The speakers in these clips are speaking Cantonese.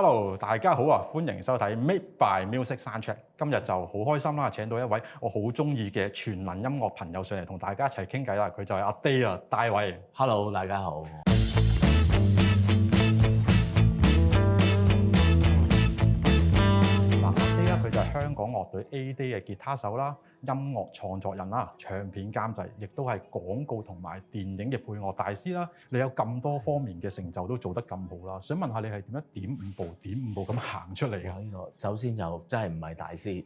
Hello，大家好啊！歡迎收睇 Made by Music Soundtrack。今日就好開心啦，請到一位我好中意嘅全民音樂朋友上嚟同大家一齊傾偈啦。佢就係阿 Day 啊，大衛。Hello，大家好。阿 Day 咧，佢就係香港樂隊 A Day 嘅吉他手啦、音樂創作人啦、唱片監製，亦都係廣告同埋電影嘅配樂大師啦。你有咁多方面嘅成就都做得咁好啦，想問下你係點樣點五步咁行出嚟㗎？呢個首先就真係唔係大師，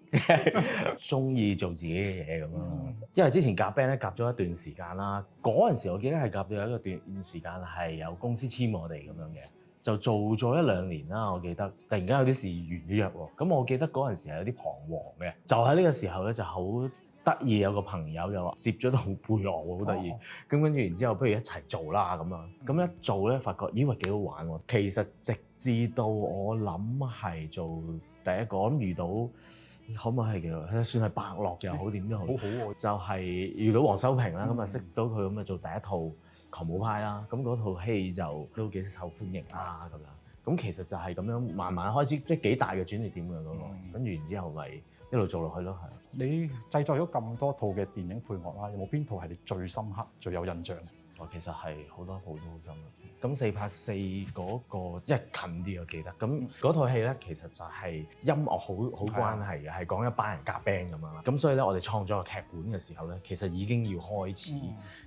中意做自己嘅嘢咁咯。因為之前夾 band 咧夾咗一段時間啦，嗰陣時我記得係夾到有一段時間係有公司簽我哋咁樣嘅。就做咗一兩年啦，我記得突然間有啲事完咗約喎，咁我記得嗰陣時係有啲彷徨嘅，就喺呢個時候咧就好得意，有個朋友就話接咗套配樂喎，好得意，咁跟住然之後不如一齊做啦咁樣，咁一做咧發覺咦喂幾好玩喎，其實直至到我諗係做第一個，我諗遇到可唔可以係叫做算係伯樂又好點都好，好喎，就係遇到黃修平啦，咁啊識到佢咁啊做第一套狂舞派啦，咁嗰套戲就都幾受歡迎啦咁樣，咁其實就係咁樣慢慢開始，即係幾大嘅轉捩點嘅嗰個，跟住然之後咪一路做落去咯，係。你製作咗咁多套嘅電影配樂啦，有冇邊套係你最深刻、最有印象？其實係好多好深啦。咁4拍4嗰個即係近啲我記得，咁嗰套戲咧其實就係音樂好關係嘅，係講一班人夾 band 咁樣啦。咁所以咧我哋創作個劇本嘅時候咧，其實已經要開始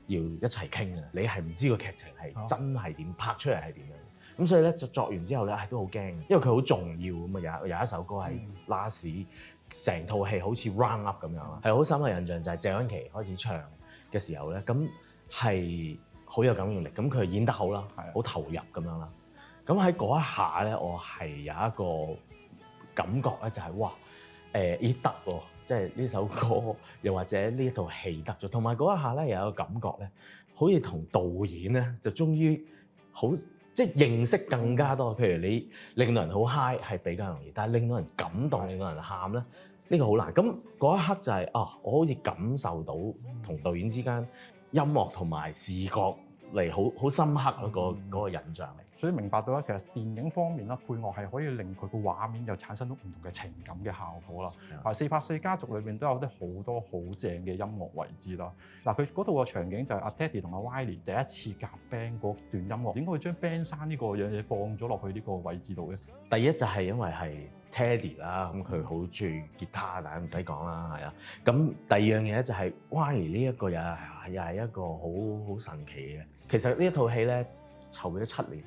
要一齊傾嘅。你係唔知個劇情係真係點拍出嚟係點樣。咁所以咧就作完之後咧，都好驚，因為佢好重要咁啊。有一首歌係 last，成套戲好似 round up 咁樣啦，係好深嘅印象就係謝安琪開始唱嘅時候咧，咁係好有感染力，咁佢演得好啦，好投入咁樣啦。咁喺嗰一下咧，我係有一個感覺咧，就係哇咦得喎，即係呢首歌又或者呢一套戲得咗，同埋嗰一下咧有一個感覺咧，好似同導演咧就終於好即係認識更加多。譬如你令到人好 high 係比較容易，但係令到人感動、令到人喊咧，呢個好難。咁嗰一刻就係我好似感受到同導演之間音樂同埋視覺嚟好深刻嗰個印象嚟。所以明白到咧，其實電影方面啦，配樂係可以令佢個畫面又產生到唔同嘅情感嘅效果啦。4拍4家族裏邊都有啲好多好正嘅音樂位置啦。嗱，佢嗰度個場景就係阿 Teddy 同阿 Wylie 第一次夾 band 嗰段音樂，點解會將 band 山呢個樣嘢放咗落去呢個位置度咧？第一就係因為係 Teddy 啦，咁佢好中意吉他，大家唔使講啦，係啊。咁第二樣嘢咧就係 Wylie 呢一個又係一個好神奇嘅。其實呢一套戲咧籌備咗7年。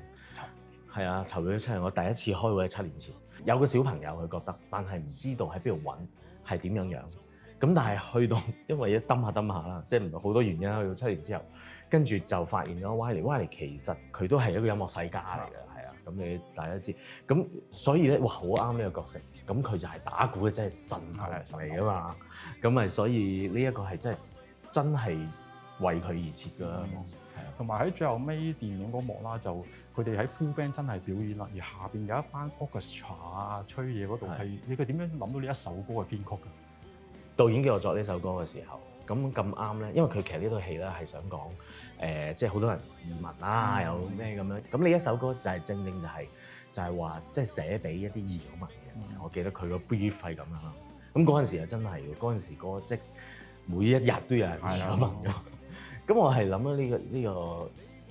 係啊，籌備咗7年，我第一次開會係7年前。有個小朋友佢覺得，但係唔知道喺邊度揾，係點樣樣。咁但係去到，因為一揼下啦，即係唔係好多原因。去到7年之後，跟住就發現咗 Wylie 其實佢都係一個音樂世家嚟嘅，係啊。咁你大家知，咁所以咧，哇，好啱呢個角色。咁佢就係打鼓嘅，真係神嚟噶嘛。咁咪所以呢一個係真係為佢而設㗎啦。同埋喺最後尾電影嗰幕啦，就佢哋喺 full band 真係表演啦，而下邊有一班 orchestra 啊吹嘢嗰度係，你佢點樣諗到呢一首歌嘅編曲㗎？導演叫我作呢首歌嘅時候，咁啱咧，因為佢其實呢套戲咧係想講即係好多人移民啦，有咩咁樣。咁呢一首歌就係正就係話即係寫俾一啲移民嘅。我記得佢個 brief 係咁樣啦。咁嗰陣時啊真係嗰陣時歌即係每一日都有人移民㗎。咁我係諗咗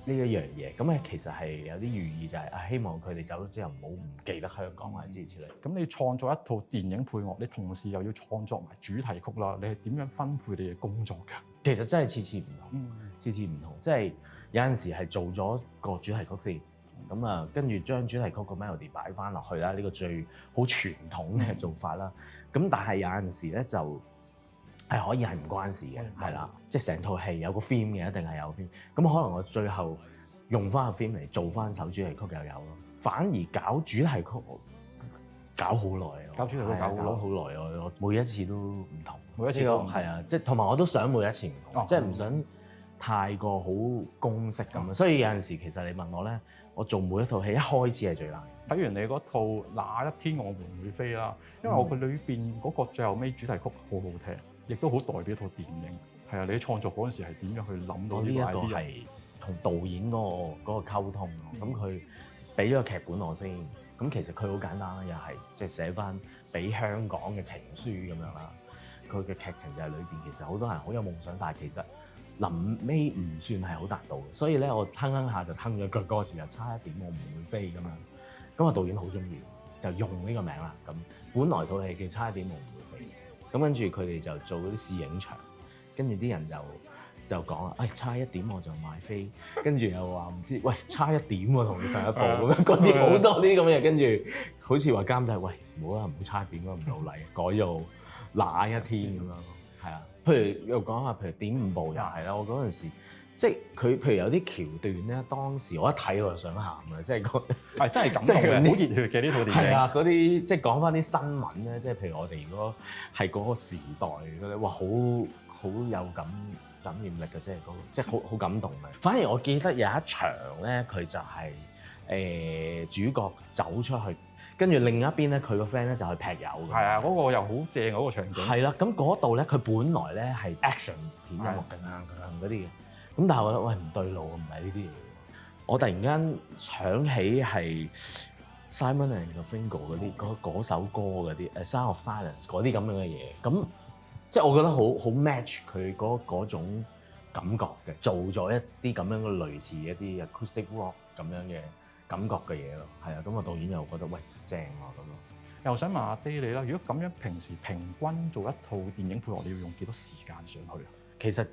呢一樣嘢，咁其實係有啲寓意就係希望佢哋走咗之後唔記得香港或者之類。咁你創作一套電影配樂，你同時又要創作埋主題曲啦，你係點樣分配你嘅工作㗎？其實真係次次唔同，次次唔同，即係有陣時係做咗個主題曲先，咁啊跟住將主題曲個 melody 擺翻落去啦，呢個最好傳統嘅做法啦。咁但係有陣時咧就係可以係唔關事嘅，係啦，即係成套戲有個 theme 嘅，一定係有 theme。咁可能我最後用翻個 theme 嚟做翻首主題曲又有咯。反而搞主題曲搞好耐，搞主題曲搞好耐，我每一次都唔同，每一次都係啊，即係同埋我都想每一次唔同，即係唔想太過好公式咁。所以有陣時其實你問我咧，我做每一套戲一開始係最難。睇完你嗰套《那一天我們會飛》啦，因為我佢裏邊嗰個最後尾主題曲好好聽。亦都好代表一套電影，係啊！你喺創作嗰陣時係點樣去諗到呢個 idea？ 呢一個係同導演嗰個溝通，咁佢俾咗個劇本我先，咁其實佢好簡單啦，又係即係寫翻俾香港嘅情書咁樣啦。佢嘅劇情就係裏邊其實好多人好有夢想，但係其實臨尾唔算係好達到嘅。所以咧，我哼下就哼咗句歌詞，就差一點我唔會飛咁樣。咁啊導演好中意，就用呢個名啦。咁本來套戲叫差一點我唔會飛，咁跟住佢哋就做嗰啲試影場，跟住啲人就講啦，差一點我就買飛，跟住又話唔知，喂差一點喎同你上一步咁樣，嗰啲好多啲咁嘅嘢，跟住好似話監製，喂唔好啦，唔好差一點啦，唔老禮，改做那一天咁樣咯，係啊。譬如又講下，譬如點五步又係啦，我嗰陣時即係佢，譬如有啲橋段咧，當時我一睇我就想喊啊，即係真係感動嘅，好熱血嘅呢套電影。係啊，嗰啲即係講翻啲新聞咧，即係譬如我哋如果係嗰個時代嗰啲，哇好有感染力嘅，即係嗰個即係好感動嘅。反而我記得有一場咧，佢就係、主角走出去，跟住另一邊咧，佢個 friend 咧就去劈友。係啊，嗰個又好正嗰個場景。係啦，咁嗰度咧，佢本來咧係 action 片音樂嗰啲嘅，咁但係我覺得喂唔對路，唔係呢啲嘢。我突然間想起係 Simon and Garfunkel 嗰首歌嗰啲《Sound of Silence》嗰啲咁樣嘅嘢，咁即係我覺得好 match 佢嗰種感覺嘅，做咗一啲咁樣嘅類似一啲 acoustic rock 咁樣嘅感覺嘅嘢咯。係啊，咁個導演又覺得喂正喎咁咯。又想問下 Day 你啦，如果咁樣平時平均做一套電影配樂，你要用幾多時間上去啊？其實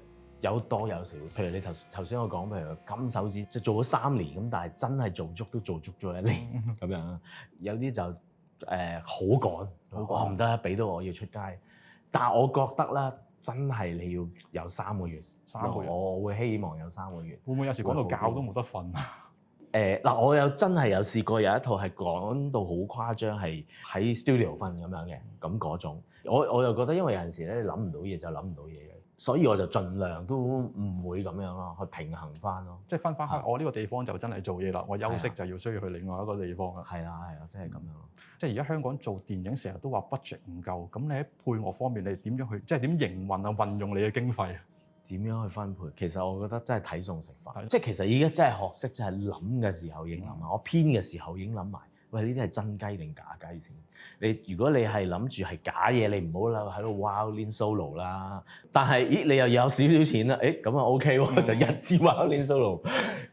有多有少，譬如你頭先我講，譬如金手指即係做咗3年咁，但係真係做足都做足咗1年咁樣。有啲就好趕，我唔得，俾到我要出街。但係我覺得咧，真係你要有3個月，3個月，我會希望有3個月。會唔會有時趕到覺都冇得瞓啊？嗱，我真係有試過有一套係講到好誇張，係喺 studio 瞓咁樣嘅，咁嗰種。我又覺得，因為有陣時咧，你諗唔到嘢就諗唔到嘢嘅，所以我就盡量都唔會咁樣咯，去平衡翻咯。即係分翻開，我呢個地方就真係做嘢啦，我休息就要需要去另外一個地方啦。係啊，即係咁樣咯。即係而家香港做電影成日都話 budget 唔夠，咁你喺配樂方面，你點樣去即係點營運啊？運用你嘅經費？點樣去分配？其實我覺得真係睇餸食飯，即係其實依家真係學識，就係諗嘅時候已經諗埋，我編嘅時候已經諗埋。喂，呢啲係真雞定假雞先？如果你係諗住係假嘢，你唔好喺度 violin solo 啦。但係咦，你又有少少錢啦，咁啊 OK 喎，就一支 violin solo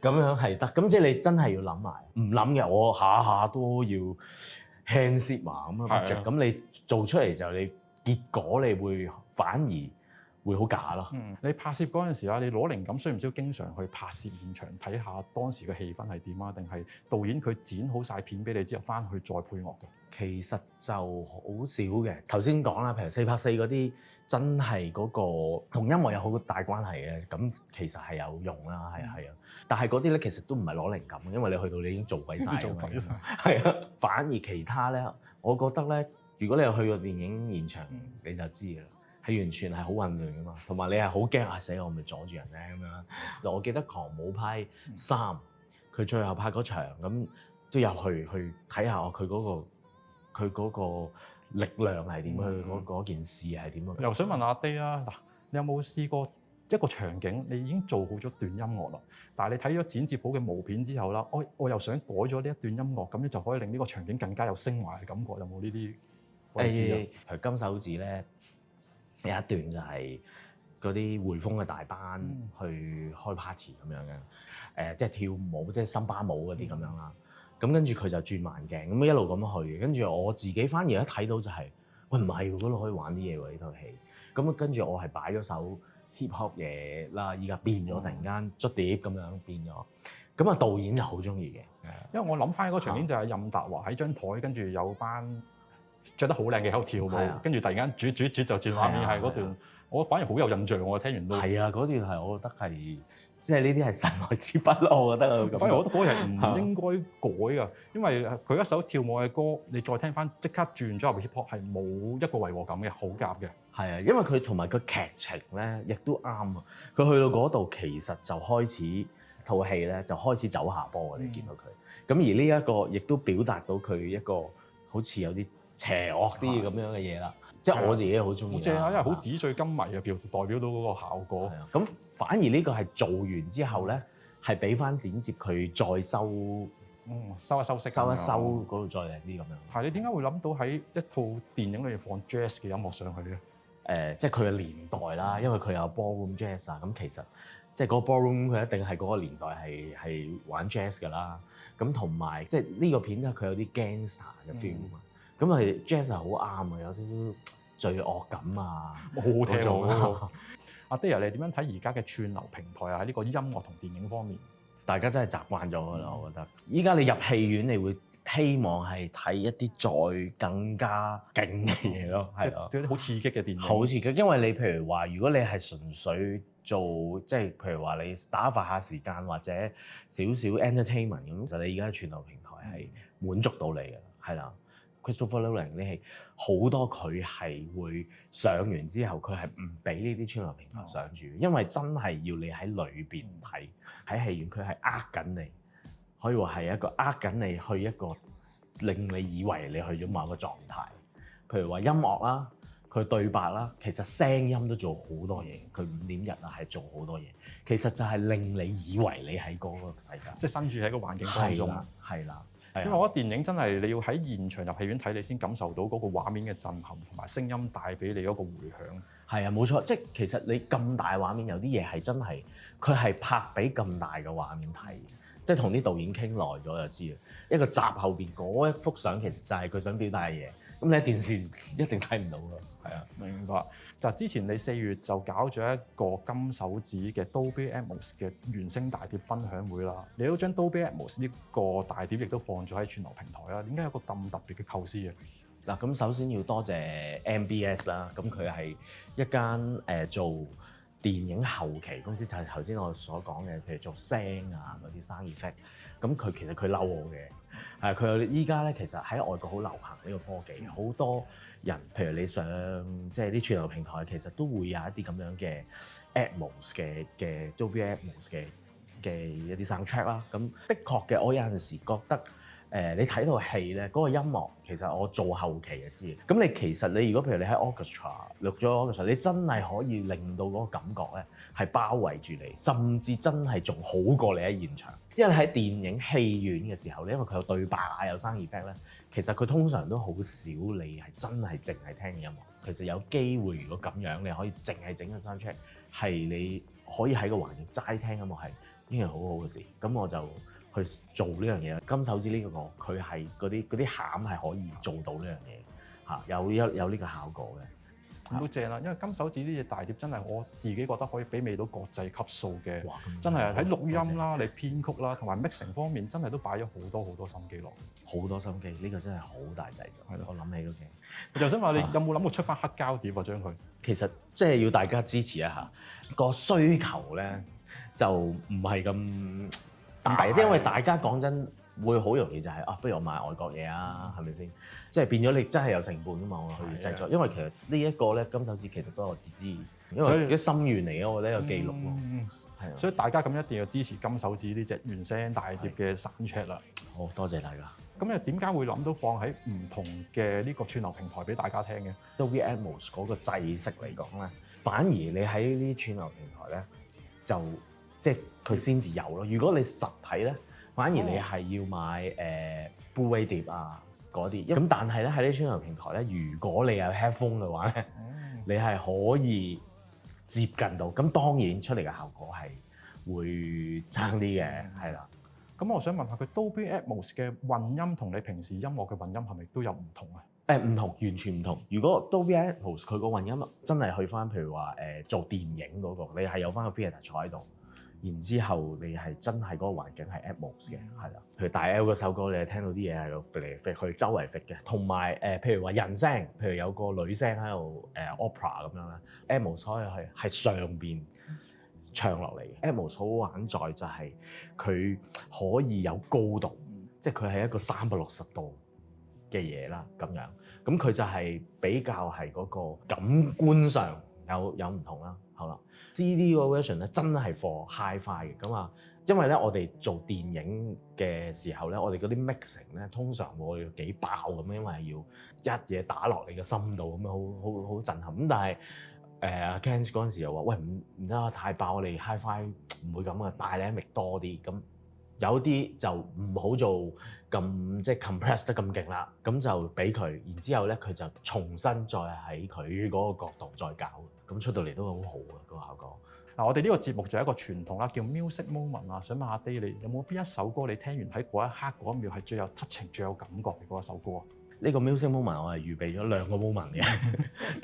咁樣係得。咁即係你真係要諗埋，唔諗嘅我下下都要 hand sit 埋咁啊 budget。咁你做出嚟就你結果你會反而會好假咯。你拍攝嗰陣時啊，你攞靈感需唔需要經常去拍攝現場睇下當時嘅氣氛係點啊？定係導演佢剪好晒片俾你之後翻去再配樂嘅？其實就好少嘅。頭先講啦，譬如4拍4嗰啲真係嗰個同音樂有好大關係嘅，咁其實係有用啦，係啊。但係嗰啲咧其實都唔係攞靈感，因為你去到你已經做鬼晒㗎嘛。係啊，反而其他咧，我覺得咧，如果你有去過電影現場，你就知㗎啦。係完全係好混亂噶嘛，同埋你係好驚死我咪阻住人咧咁樣。我記得《狂舞派3》，佢最後拍嗰場咁都有去睇下佢嗰個力量係點，佢嗰件事係點樣。又想問阿 Day 啊，嗱，你有冇試過一個場景你已經做好咗段音樂啦，但係你睇咗剪接簿嘅模片之後啦，我又想改咗呢一段音樂，咁你就可以令呢個場景更加有升華嘅感覺，有冇呢啲位置啊？譬如金手指咧。有一段就係嗰啲匯豐嘅大班去開 party 咁樣嘅，即係跳舞，即係森巴舞嗰啲咁樣啦。咁跟住佢就轉慢鏡，咁一路咁樣去嘅。跟住我自己反而一睇到就係，喂唔係喎，嗰度可以玩啲嘢喎呢套戲。咁跟住我係擺咗首 hip hop 嘢啦，依家變咗，突然間捽碟咁樣變咗。咁啊導演就好中意嘅，因為我諗翻嗰個場景就係任達華喺張台，跟住有班着得好靚嘅喺度跳舞，跟住突然間煮就轉畫面係嗰段，我反而好有印象。我聽完都係啊，嗰段係我覺得係即係呢啲係神來之筆咯。我覺得反而我覺得嗰個係唔應該改㗎，因為佢一首跳舞嘅歌，你再聽翻即刻轉咗入 hip hop 係冇一個違和感嘅，好夾嘅。係啊，因為佢同埋個劇情咧亦都啱啊。佢去到嗰度其實就開始套戲咧就開始走下坡，你見到佢。咁而呢一個亦都表達到佢一個好似有啲邪惡啲咁樣嘅嘢啦，即係我自己好中意。好正啊，因為好紙醉金迷啊，代表到嗰個效果。係啊，咁反而呢個係做完之後咧，係俾翻剪接佢再修收一收息，收一收嗰度再靚啲咁樣。係你點解會諗到喺一套電影裏面放 jazz 嘅音樂上去咧？即係佢嘅年代啦，因為佢有 ballroom jazz 啊，咁其實即係嗰個 ballroom 佢一定係嗰個年代係玩 jazz 㗎啦。咁同埋即係呢個片咧，佢有啲 gangster 嘅 feel 啊嘛。咁係 jazz 係好啱啊，有少少罪惡感啊，好好聽喎。阿 Dare，你點樣睇而家嘅串流平台啊？喺呢個音樂同電影方面，大家真係習慣咗㗎啦，我覺得。依家你入戲院，你會希望係睇一啲再更加勁嘅嘢咯，係咯，即係啲好刺激嘅電影。好刺激，因為你譬如話，如果你係純粹做即係譬如話你打發下時間或者少少 entertainment 咁，其實你而家串流平台係滿足到你嘅，係啦。Christopher Nolan 你係好多佢係會上完之後，佢係唔俾呢啲串流平台上住，因為真係要你喺裏邊睇，喺戲院佢係呃緊你，可以話係一個呃緊你去一個令你以為你去咗某一個狀態。譬如話音樂啦，佢對白啦，其實聲音都做好多嘢，佢5.1啊係做好多嘢，其實就係令你以為你喺嗰個世界，即係身處喺個環境當中。係啦。因為我覺得電影真係你要喺現場入戲院睇，你先感受到嗰個畫面嘅震撼同埋聲音帶俾你嗰個迴響。係啊，冇錯，即係其實你咁大畫面，有啲嘢係真係佢係拍俾咁大嘅畫面睇，即係同啲導演傾耐咗就知啦。一個閘後邊嗰一幅相其實就係佢想表達嘅嘢，咁你喺電視一定睇唔到㗎。係啊，明白。就之前你4月就搞咗一個金手指嘅 Dolby Atmos 嘅原聲大碟分享會啦，你都將 Dolby Atmos 呢個大碟亦都放咗喺串流平台啦。點解有個咁特別嘅構思嘅？嗱，咁首先要多謝 MBS 啦，咁佢係一間做電影後期公司，就係頭先我所講嘅，譬如做聲啊嗰啲生意 effect。咁其實佢嬲我嘅，係佢依家咧其實喺外國好流行呢個科技，好多人譬如你上即係啲串流平台，其實都會有一啲咁樣嘅 Atmos 嘅 Dolby Atmos 嘅一啲 soundtrack 啦。咁的確嘅，我有陣時覺得。你睇套戲咧，嗰個音樂其實我做後期就知。咁你其實你如果譬如你喺 orchestra 錄咗 orchestra，你真係可以令到嗰個感覺咧係包圍住你，甚至真係仲好過你喺現場。因為喺電影戲院嘅時候咧，因為佢有對白啊，有聲 effect 咧，其實佢通常都好少你係真係淨係聽嘅音樂。其實有機會如果咁樣，你可以淨係整個 soundtrack，係你可以喺個環境齋聽音樂係已經係好好嘅事。咁我就去做呢樣嘢，金手指呢個佢係嗰啲餡係可以做到呢樣嘢嚇，有呢個效果嘅，好正啦！因為金手指呢隻大碟真係我自己覺得可以媲美到國際級數嘅，真係喺錄音啦、你編曲啦同埋 mixing 方面真係都擺咗好多心機落，好多心機，呢個真係好大劑㗎。係咯，我諗起都驚。我就想話你有冇諗過出翻黑膠碟啊？將佢其實即係要大家支持一下個需求咧，就唔係咁大，因為大家講真會好容易就係不如我買外國嘢啊，係咪先？即係變咗你真係有成本㗎嘛，我去製作。因為其實呢一個咧金手指其實都係我自知，因為啲心願嚟嘅，我覺得有記錄咯。係，所以大家咁一定要支持金手指呢隻原聲大碟嘅 soundtrack 啦。好多謝大家。咁你點解會諗到放喺唔同嘅呢個串流平台俾大家聽嘅？Dolby Atmos 嗰個制式嚟講咧，反而你喺呢啲串流平台咧，就即係佢先至有咯。如果你實體咧，反而你係要買Blu-ray 碟啊嗰啲。咁但係咧喺呢啲串流平台咧，如果你有 headphone 嘅話咧，你係可以接近到。咁當然出嚟嘅效果係會差啲嘅，係啦。咁我想問下佢 Dolby Atmos 嘅混音同你平時音樂嘅混音係咪都有唔同啊？唔同，完全唔同。如果 Dolby Atmos 佢個混音真係去翻，譬如話做電影嗰個，你係有翻個 theatre 坐喺度，然之後你係真係嗰個環境係 Atmos 嘅，係啦。譬如大 L 嗰首歌，你係聽到啲嘢係度飛嚟飛去，周圍飛嘅。同埋譬如話人聲，譬如有個女聲喺度opera 咁樣啦 ，Atmos 可以係上邊唱落嚟嘅。Atmos 好玩在就係佢可以有高度，即係佢係一個360度嘅嘢啦，咁樣。咁佢就係比較係嗰個感官上有唔同啦。好啦 ，CD 個 version 咧真係 for Hi-Fi 嘅。咁啊，因為咧我哋做電影嘅時候咧，我哋嗰啲 mixing 咧通常會幾爆咁樣，因為要一嘢打落你嘅心度咁樣，好震撼。咁但係Ken 嗰陣時又話：喂，唔得啊，太爆！我哋 Hi-Fi 唔會咁嘅，dynamic 多啲，咁有啲就唔好做咁即係 compress 得咁勁啦，咁就俾佢，然之後咧佢就重新再喺佢嗰個角度再搞，咁出到嚟都好好啊個效果。嗱，我哋呢個節目就係一個傳統啦，叫 Music Moment 啊。想問下 Day，你有冇邊一首歌你聽完喺嗰一刻嗰一秒係最有 touching、最有感覺嘅嗰一首歌啊？呢個 music moment 我係預備咗兩個 moment 嘅，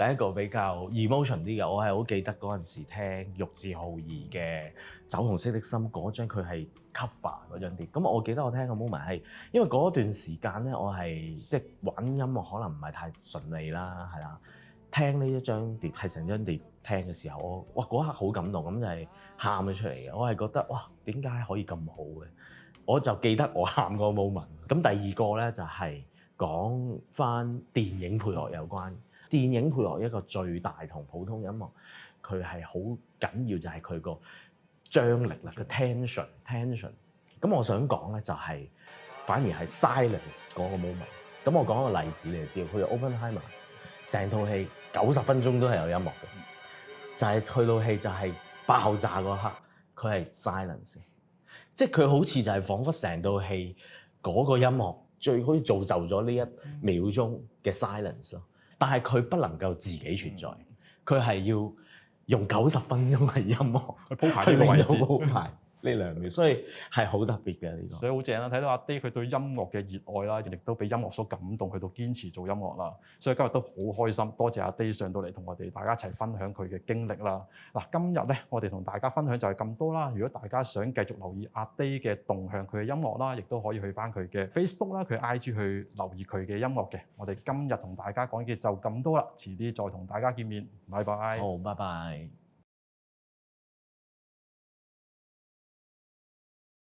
第一個比較 emotion 啲嘅，我係好記得嗰陣時聽玉置浩二嘅《酒紅色的心》嗰張，佢係 cover 嗰張碟。咁我記得我聽個 moment 係因為嗰段時間咧，我係即係玩音樂可能唔係太順利啦，係啦。聽呢一張碟係成張碟聽嘅時候，我哇嗰刻好感動，咁就係喊咗出嚟嘅。我係覺得哇，點解可以咁好嘅？我就記得我喊個 moment。咁第二個咧就係講翻電影配樂有關。電影配樂一個最大同普通音樂佢係好緊要，就係佢個張力啦，個 tension。咁我想講咧就係反而係 silence 嗰個 moment。咁我講個例子你就知道，佢 Oppenheimer 成套戲90分鐘都係有音樂嘅，就係去到戲就係爆炸嗰刻，佢係 silence， 即係佢好似就係彷彿成套戲嗰個音樂最可以造就咗呢一秒鐘嘅 silence 咯。但係佢不能夠自己存在，佢係要用90分鐘嘅音樂去鋪排呢個位置，鋪排呢兩秒，所以係好特別嘅呢個。所以好正啦！睇到阿 Day 佢對音樂嘅熱愛啦，亦都俾音樂所感動，去到堅持做音樂啦。所以今日都好開心，多謝阿 Day 上到嚟同我哋大家一齊分享佢嘅經歷啦。嗱，今日咧我哋同大家分享就係咁多啦。如果大家想繼續留意阿 Day 嘅動向，佢嘅音樂啦，亦都可以去翻佢嘅 Facebook 啦、佢 IG 去留意佢嘅音樂嘅。我哋今日同大家講嘅就咁多啦，遲啲再同大家見面，拜拜。好，拜拜。